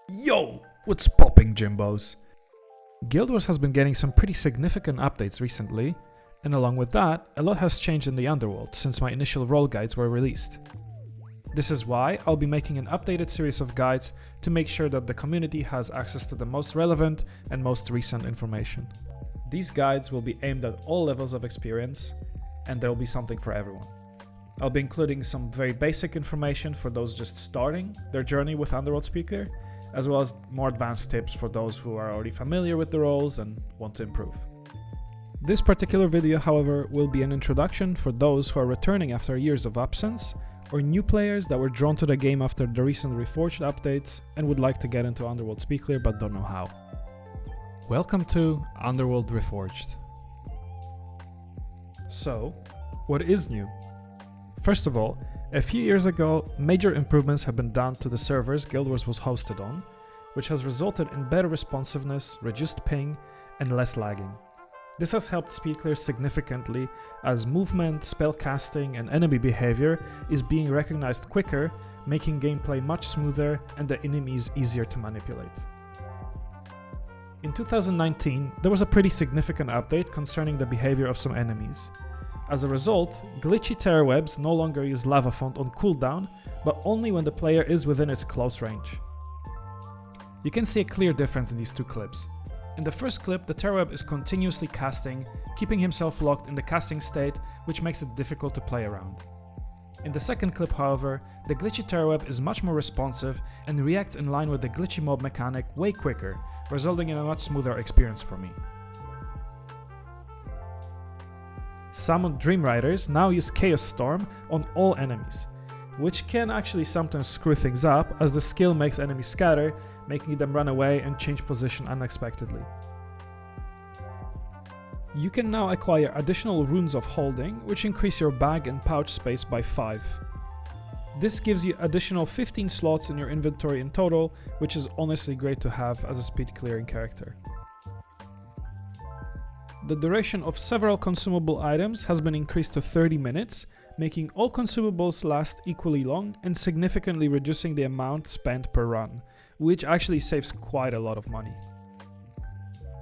Yo! What's popping, Jimbos? Guild Wars has been getting some pretty significant updates recently, and along with that, a lot has changed in the Underworld since my initial role guides were released. This is why I'll be making an updated series of guides to make sure that the community has access to the most relevant and most recent information. These guides will be aimed at all levels of experience, and there will be something for everyone. I'll be including some very basic information for those just starting their journey with Underworld Speaker, as well as more advanced tips for those who are already familiar with the roles and want to improve. This particular video, however, will be an introduction for those who are returning after years of absence, or new players that were drawn to the game after the recent Reforged updates and would like to get into Underworld Speaker but don't know how. Welcome to Underworld Reforged. So, what is new? First of all, a few years ago, major improvements have been done to the servers Guild Wars was hosted on, which has resulted in better responsiveness, reduced ping, and less lagging. This has helped speed clear significantly as movement, spellcasting, and enemy behavior is being recognized quicker, making gameplay much smoother and the enemies easier to manipulate. In 2019, there was a pretty significant update concerning the behavior of some enemies. As a result, glitchy terror webs no longer use lava font on cooldown, but only when the player is within its close range. You can see a clear difference in these two clips. In the first clip, the terror web is continuously casting, keeping himself locked in the casting state, which makes it difficult to play around. In the second clip, however, the glitchy terror web is much more responsive and reacts in line with the glitchy mob mechanic way quicker, resulting in a much smoother experience for me. Summoned Dream Riders now use Chaos Storm on all enemies, which can actually sometimes screw things up as the skill makes enemies scatter, making them run away and change position unexpectedly. You can now acquire additional runes of holding, which increase your bag and pouch space by 5. This gives you additional 15 slots in your inventory in total, which is honestly great to have as a speed clearing character. The duration of several consumable items has been increased to 30 minutes, making all consumables last equally long and significantly reducing the amount spent per run, which actually saves quite a lot of money.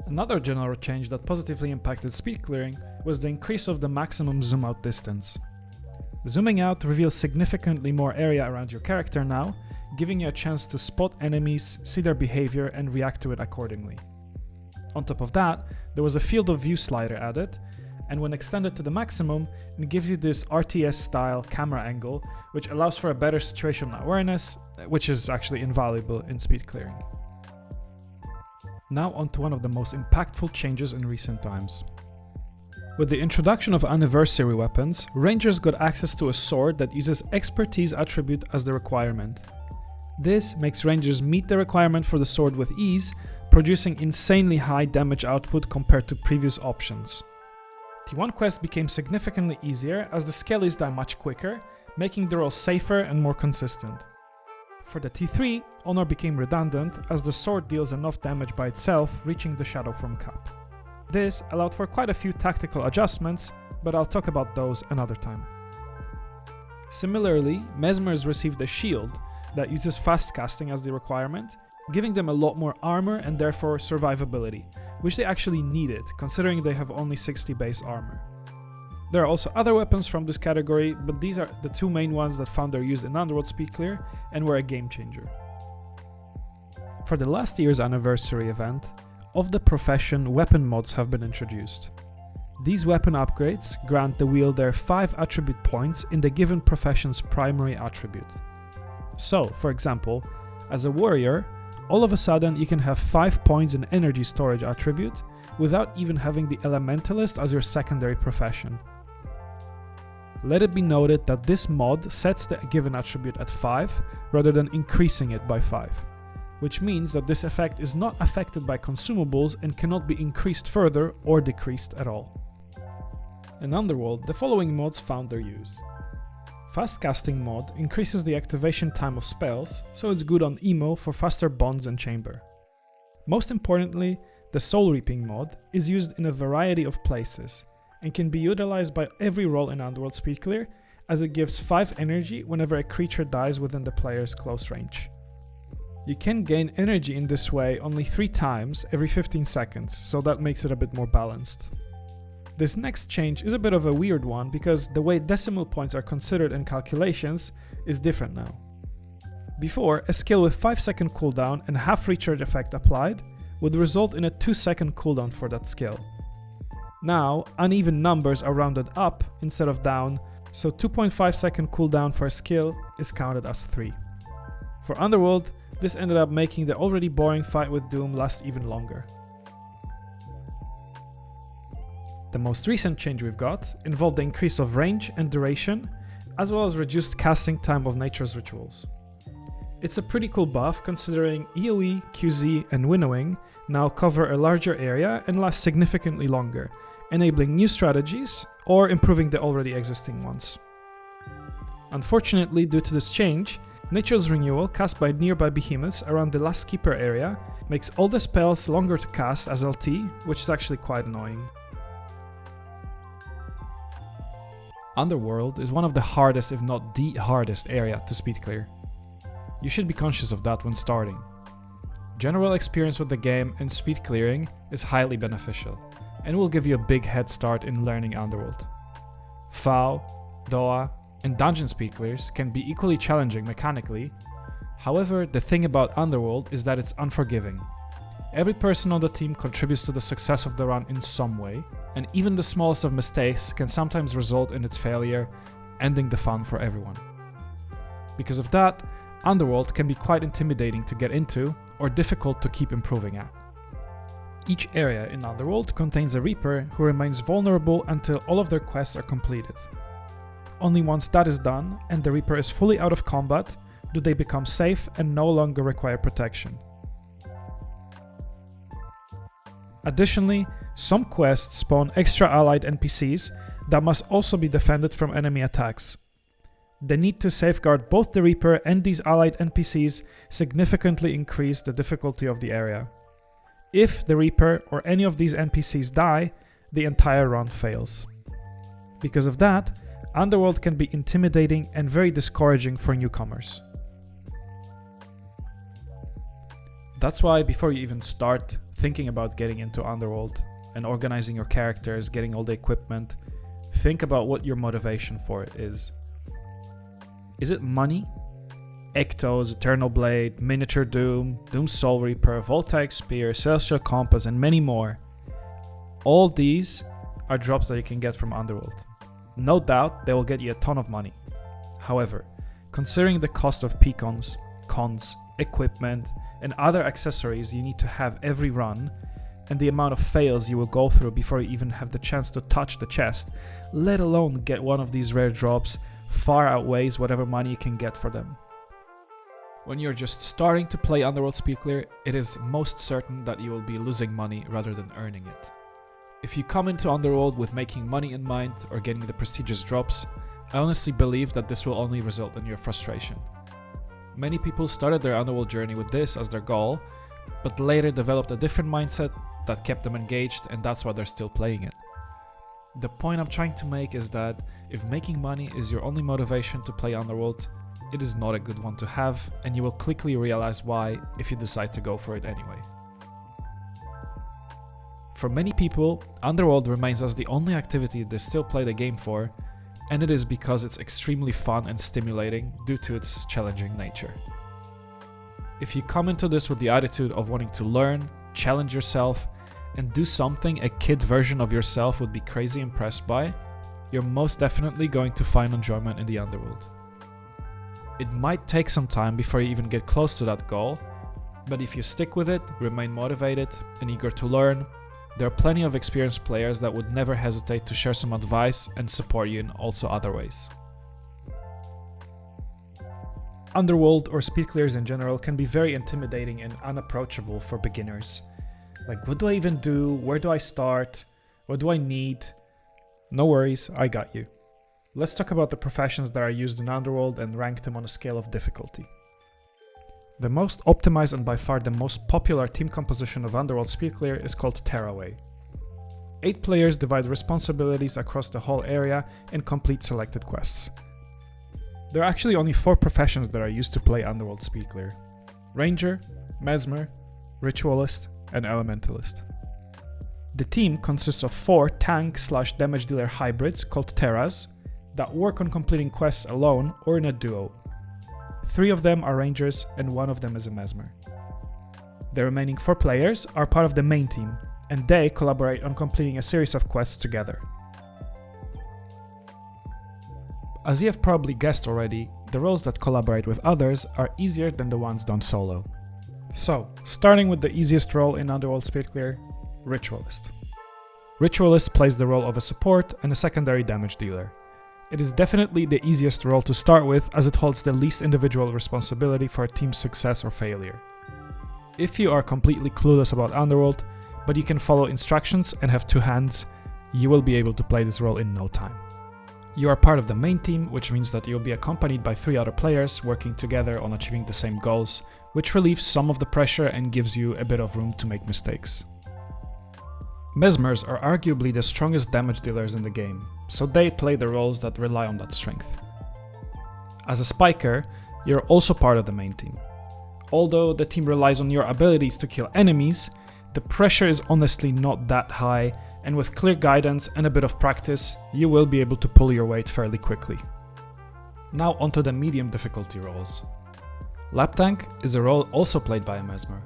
Another general change that positively impacted speed clearing was the increase of the maximum zoom out distance. Zooming out reveals significantly more area around your character now, giving you a chance to spot enemies, see their behavior, and react to it accordingly. On top of that, there was a field of view slider added, and when extended to the maximum, it gives you this RTS style camera angle, which allows for a better situational awareness, which is actually invaluable in speed clearing. Now on to one of the most impactful changes in recent times. With the introduction of anniversary weapons, Rangers got access to a sword that uses expertise attribute as the requirement. This makes Rangers meet the requirement for the sword with ease, producing insanely high damage output compared to previous options. T1 quest became significantly easier as the skellies die much quicker, making the role safer and more consistent. For the T3, Honor became redundant as the sword deals enough damage by itself, reaching the Shadow from Cap. This allowed for quite a few tactical adjustments, but I'll talk about those another time. Similarly, Mesmers received a shield that uses fast casting as the requirement, giving them a lot more armor and therefore survivability, which they actually needed, considering they have only 60 base armor. There are also other weapons from this category, but these are the two main ones that found their use in Underworld Speed Clear and were a game changer. For the last year's anniversary event, of the profession weapon mods have been introduced. These weapon upgrades grant the wielder 5 attribute points in the given profession's primary attribute. So, for example, as a warrior, all of a sudden you can have 5 points in energy storage attribute without even having the elementalist as your secondary profession. Let it be noted that this mod sets the given attribute at 5 rather than increasing it by 5, which means that this effect is not affected by consumables and cannot be increased further or decreased at all. In Underworld, the following mods found their use. Fast casting mod increases the activation time of spells, so it's good on emo for faster bonds and chamber. Most importantly, the soul reaping mod is used in a variety of places and can be utilized by every role in Underworld Speed Clear, as it gives 5 energy whenever a creature dies within the player's close range. You can gain energy in this way only 3 times every 15 seconds, so that makes it a bit more balanced. This next change is a bit of a weird one because the way decimal points are considered in calculations is different now. Before, a skill with 5-second cooldown and half recharge effect applied would result in a 2-second cooldown for that skill. Now, uneven numbers are rounded up instead of down, so 2.5-second cooldown for a skill is counted as 3. For Underworld, this ended up making the already boring fight with Doom last even longer. The most recent change we've got involved the increase of range and duration, as well as reduced casting time of Nature's Rituals. It's a pretty cool buff considering EoE, QZ, and Winnowing now cover a larger area and last significantly longer, enabling new strategies or improving the already existing ones. Unfortunately, due to this change, Nature's Renewal cast by nearby behemoths around the Last Keeper area makes all the spells longer to cast as LT, which is actually quite annoying. Underworld is one of the hardest, if not the hardest area to speed clear. You should be conscious of that when starting. General experience with the game and speed clearing is highly beneficial, and will give you a big head start in learning Underworld. FAO, DOA, and dungeon speed clears can be equally challenging mechanically. However, the thing about Underworld is that it's unforgiving. Every person on the team contributes to the success of the run in some way, and even the smallest of mistakes can sometimes result in its failure, ending the fun for everyone. Because of that, Underworld can be quite intimidating to get into, or difficult to keep improving at. Each area in Underworld contains a Reaper who remains vulnerable until all of their quests are completed. Only once that is done, and the Reaper is fully out of combat, do they become safe and no longer require protection. Additionally, some quests spawn extra allied NPCs that must also be defended from enemy attacks. The need to safeguard both the Reaper and these allied NPCs significantly increase the difficulty of the area. If the Reaper or any of these NPCs die, the entire run fails. Because of that, Underworld can be intimidating and very discouraging for newcomers. That's why before you even start thinking about getting into Underworld and organizing your characters, getting all the equipment, think about what your motivation for it is. Is it money? Ectos, Eternal Blade, Miniature Doom, Doom's Soul Reaper, Voltaic Spear, Celestial Compass, and many more. All these are drops that you can get from Underworld. No doubt they will get you a ton of money. However, considering the cost of Pcons, cons, equipment, and other accessories you need to have every run, and the amount of fails you will go through before you even have the chance to touch the chest, let alone get one of these rare drops, far outweighs whatever money you can get for them. When you're just starting to play Underworld Speedclear, it is most certain that you will be losing money rather than earning it. If you come into Underworld with making money in mind or getting the prestigious drops, I honestly believe that this will only result in your frustration. Many people started their Underworld journey with this as their goal, but later developed a different mindset that kept them engaged, and that's why they're still playing it. The point I'm trying to make is that if making money is your only motivation to play Underworld, it is not a good one to have, and you will quickly realize why if you decide to go for it anyway. For many people, Underworld remains as the only activity they still play the game for, and it is because it's extremely fun and stimulating due to its challenging nature. If you come into this with the attitude of wanting to learn, challenge yourself, and do something a kid version of yourself would be crazy impressed by, you're most definitely going to find enjoyment in the Underworld. It might take some time before you even get close to that goal, but if you stick with it, remain motivated, and eager to learn, there are plenty of experienced players that would never hesitate to share some advice and support you in also other ways. Underworld or speed clears in general can be very intimidating and unapproachable for beginners. Like, what do I even do? Where do I start? What do I need? No worries, I got you. Let's talk about the professions that are used in Underworld and rank them on a scale of difficulty. The most optimized and by far the most popular team composition of Underworld Speedclear is called Tearaway. 8 players divide responsibilities across the whole area and complete selected quests. There are actually only 4 professions that are used to play Underworld Speedclear. Ranger, Mesmer, Ritualist, and Elementalist. The team consists of 4 tank/damage dealer hybrids called Terras that work on completing quests alone or in a duo. 3 of them are Rangers and 1 of them is a Mesmer. The remaining 4 players are part of the main team, and they collaborate on completing a series of quests together. As you have probably guessed already, the roles that collaborate with others are easier than the ones done solo. So, starting with the easiest role in Underworld Speed Clear, Ritualist. Ritualist plays the role of a support and a secondary damage dealer. It is definitely the easiest role to start with as it holds the least individual responsibility for a team's success or failure. If you are completely clueless about Underworld, but you can follow instructions and have 2 hands, you will be able to play this role in no time. You are part of the main team, which means that you'll be accompanied by 3 other players working together on achieving the same goals, which relieves some of the pressure and gives you a bit of room to make mistakes. Mesmers are arguably the strongest damage dealers in the game, so they play the roles that rely on that strength. As a spiker, you're also part of the main team. Although the team relies on your abilities to kill enemies, the pressure is honestly not that high, and with clear guidance and a bit of practice, you will be able to pull your weight fairly quickly. Now onto the medium difficulty roles. Lap Tank is a role also played by a Mesmer.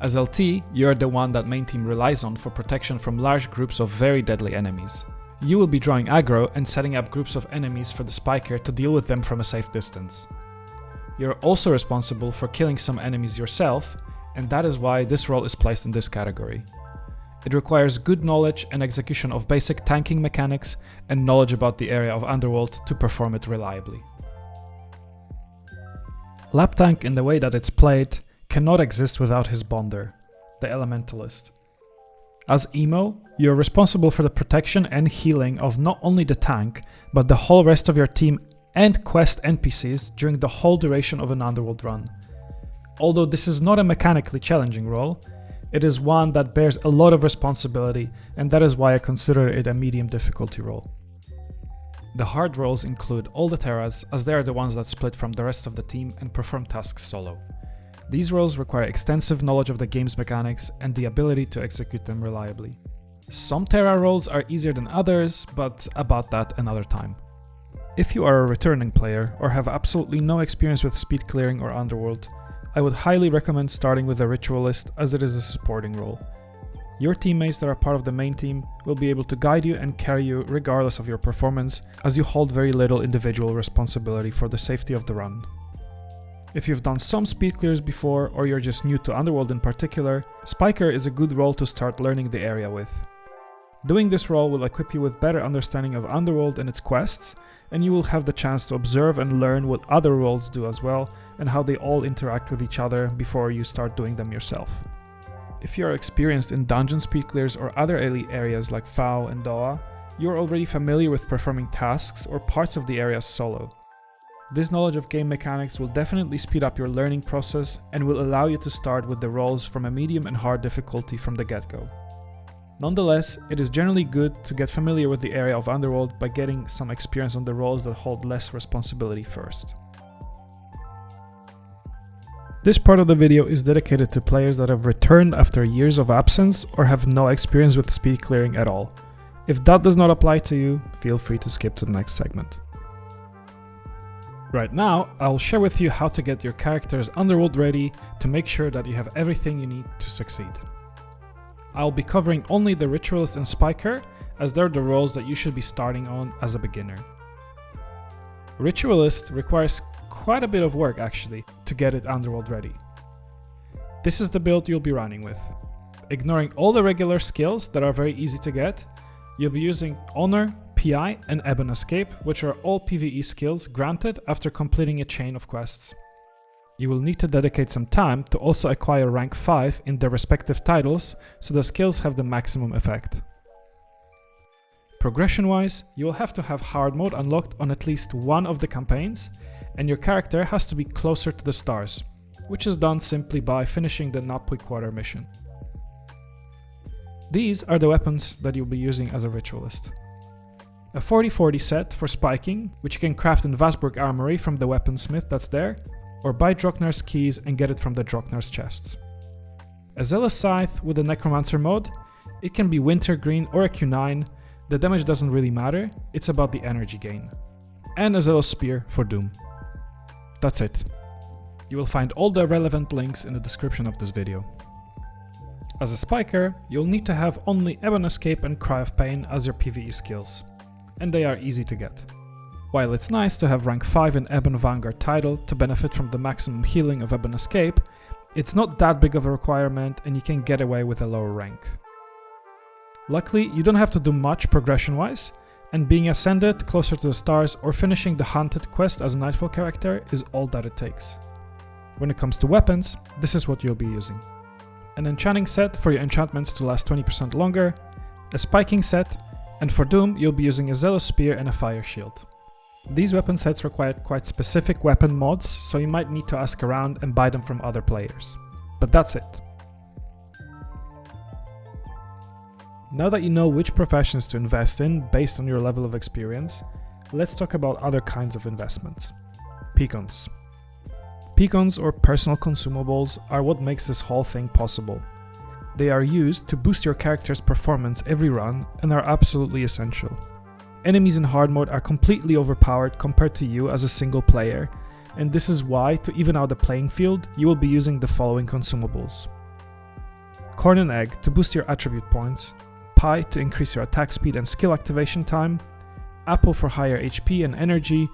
As LT, you are the one that main team relies on for protection from large groups of very deadly enemies. You will be drawing aggro and setting up groups of enemies for the spiker to deal with them from a safe distance. You're also responsible for killing some enemies yourself, and that is why this role is placed in this category. It requires good knowledge and execution of basic tanking mechanics and knowledge about the area of Underworld to perform it reliably. Lap Tank, in the way that it's played, cannot exist without his bonder, the Elementalist. As Emo, you're responsible for the protection and healing of not only the tank, but the whole rest of your team and quest NPCs during the whole duration of an Underworld run. Although this is not a mechanically challenging role, it is one that bears a lot of responsibility, and that is why I consider it a medium difficulty role. The hard roles include all the Terras, as they are the ones that split from the rest of the team and perform tasks solo. These roles require extensive knowledge of the game's mechanics and the ability to execute them reliably. Some Terra roles are easier than others, but about that another time. If you are a returning player or have absolutely no experience with speed clearing or Underworld, I would highly recommend starting with a Ritualist, as it is a supporting role. Your teammates that are part of the main team will be able to guide you and carry you regardless of your performance, as you hold very little individual responsibility for the safety of the run. If you've done some speed clears before, or you're just new to Underworld in particular, Spiker is a good role to start learning the area with. Doing this role will equip you with better understanding of Underworld and its quests, and you will have the chance to observe and learn what other roles do as well, and how they all interact with each other before you start doing them yourself. If you are experienced in dungeon speed clears or other elite areas like FAO and DOA, you are already familiar with performing tasks or parts of the areas solo. This knowledge of game mechanics will definitely speed up your learning process and will allow you to start with the roles from a medium and hard difficulty from the get-go. Nonetheless, it is generally good to get familiar with the area of Underworld by getting some experience on the roles that hold less responsibility first. This part of the video is dedicated to players that have returned after years of absence or have no experience with speed clearing at all. If that does not apply to you, feel free to skip to the next segment. Right now, I'll share with you how to get your characters Underworld ready to make sure that you have everything you need to succeed. I'll be covering only the Ritualist and Spiker, as they're the roles that you should be starting on as a beginner. Ritualist requires quite a bit of work actually to get it Underworld ready. This is the build you'll be running with. Ignoring all the regular skills that are very easy to get, you'll be using Honor, PI and Ebon Escape, which are all PvE skills granted after completing a chain of quests. You will need to dedicate some time to also acquire rank 5 in their respective titles, so the skills have the maximum effect. Progression-wise, you will have to have hard mode unlocked on at least one of the campaigns, and your character has to be closer to the stars, which is done simply by finishing the Napui Quarter mission. These are the weapons that you'll be using as a Ritualist. A 40-40 set for spiking, which you can craft in Vasburg Armory from the weaponsmith that's there, or buy Droknar's keys and get it from the Droknar's chests. A Zealous Scythe with a Necromancer mode, it can be Wintergreen or a Q9, the damage doesn't really matter, it's about the energy gain. And a Zealous Spear for Doom. That's it. You will find all the relevant links in the description of this video. As a Spiker, you'll need to have only Ebon Escape and Cry of Pain as your PvE skills, and they are easy to get. While it's nice to have rank 5 in Ebon Vanguard title to benefit from the maximum healing of Ebon Escape, it's not that big of a requirement and you can get away with a lower rank. Luckily, you don't have to do much progression-wise, and being ascended closer to the stars or finishing the Hunted quest as a Nightfall character is all that it takes. When it comes to weapons, this is what you'll be using. An enchanting set for your enchantments to last 20% longer, a spiking set, and for Doom you'll be using a Zealous Spear and a Fire Shield. These weapon sets require quite specific weapon mods, so you might need to ask around and buy them from other players. But that's it. Now that you know which professions to invest in based on your level of experience, let's talk about other kinds of investments. Pcons. Pcons, or personal consumables, are what makes this whole thing possible. They are used to boost your character's performance every run and are absolutely essential. Enemies in hard mode are completely overpowered compared to you as a single player, and this is why, to even out the playing field, you will be using the following consumables. Corn and Egg to boost your attribute points, Pie to increase your attack speed and skill activation time, Apple for higher HP and energy,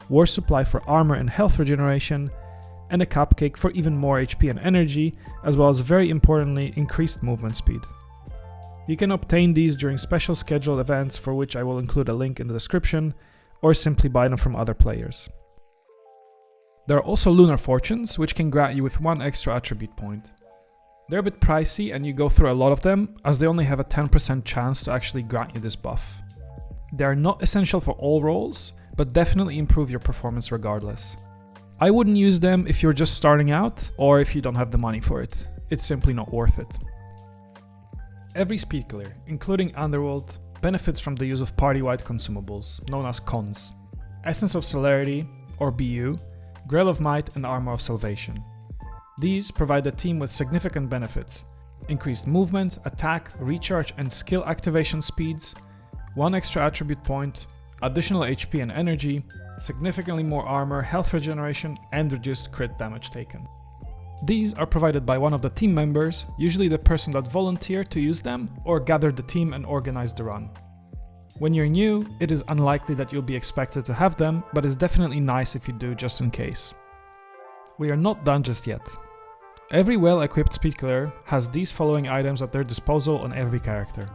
War Supply for armor and health regeneration, and a Cupcake for even more HP and energy, as well as very importantly increased movement speed. You can obtain these during special scheduled events, for which I will include a link in the description, or simply buy them from other players. There are also Lunar Fortunes, which can grant you with 1 extra attribute point. They're a bit pricey and you go through a lot of them, as they only have a 10% chance to actually grant you this buff. They are not essential for all roles, but definitely improve your performance regardless. I wouldn't use them if you're just starting out, or if you don't have the money for it. It's simply not worth it. Every speed clear, including Underworld, benefits from the use of party-wide consumables, known as Cons. Essence of Celerity, or BU, Grail of Might and Armor of Salvation. These provide the team with significant benefits: increased movement, attack, recharge and skill activation speeds, 1 extra attribute point, additional HP and energy, significantly more armor, health regeneration and reduced crit damage taken. These are provided by one of the team members, usually the person that volunteered to use them or gathered the team and organized the run. When you're new, it is unlikely that you'll be expected to have them, but it's definitely nice if you do, just in case. We are not done just yet. Every well-equipped speed clear has these following items at their disposal on every character.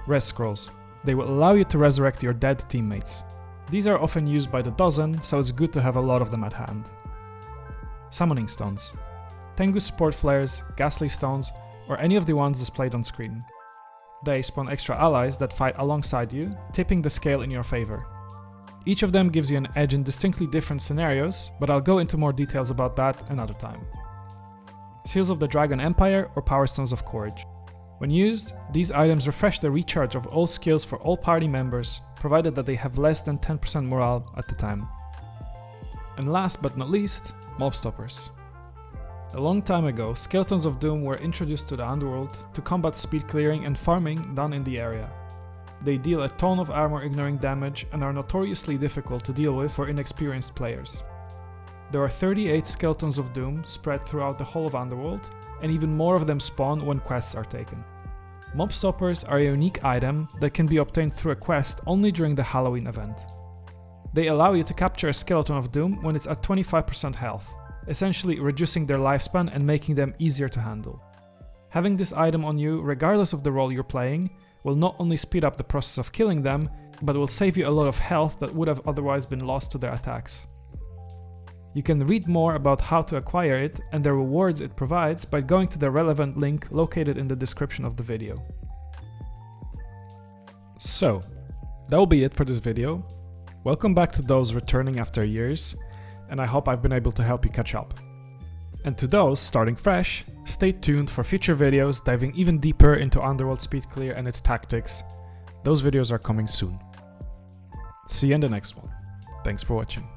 Res Scrolls. They will allow you to resurrect your dead teammates. These are often used by the dozen, so it's good to have a lot of them at hand. Summoning Stones. Tengu support flares, Ghastly Stones, or any of the ones displayed on screen. They spawn extra allies that fight alongside you, tipping the scale in your favor. Each of them gives you an edge in distinctly different scenarios, but I'll go into more details about that another time. Seals of the Dragon Empire or Power Stones of Courage. When used, these items refresh the recharge of all skills for all party members, provided that they have less than 10% morale at the time. And last but not least, Mob Stoppers. A long time ago, Skeletons of Doom were introduced to the Underworld to combat speed clearing and farming done in the area. They deal a ton of armor ignoring damage and are notoriously difficult to deal with for inexperienced players. There are 38 Skeletons of Doom spread throughout the whole of Underworld, and even more of them spawn when quests are taken. Mob Stoppers are a unique item that can be obtained through a quest only during the Halloween event. They allow you to capture a Skeleton of Doom when it's at 25% health, essentially reducing their lifespan and making them easier to handle. Having this item on you, regardless of the role you're playing, will not only speed up the process of killing them, but will save you a lot of health that would have otherwise been lost to their attacks. You can read more about how to acquire it and the rewards it provides by going to the relevant link located in the description of the video. So, that will be it for this video. Welcome back to those returning after years, and I hope I've been able to help you catch up. And to those starting fresh, stay tuned for future videos diving even deeper into Underworld Speed Clear and its tactics. Those videos are coming soon. See you in the next one. Thanks for watching.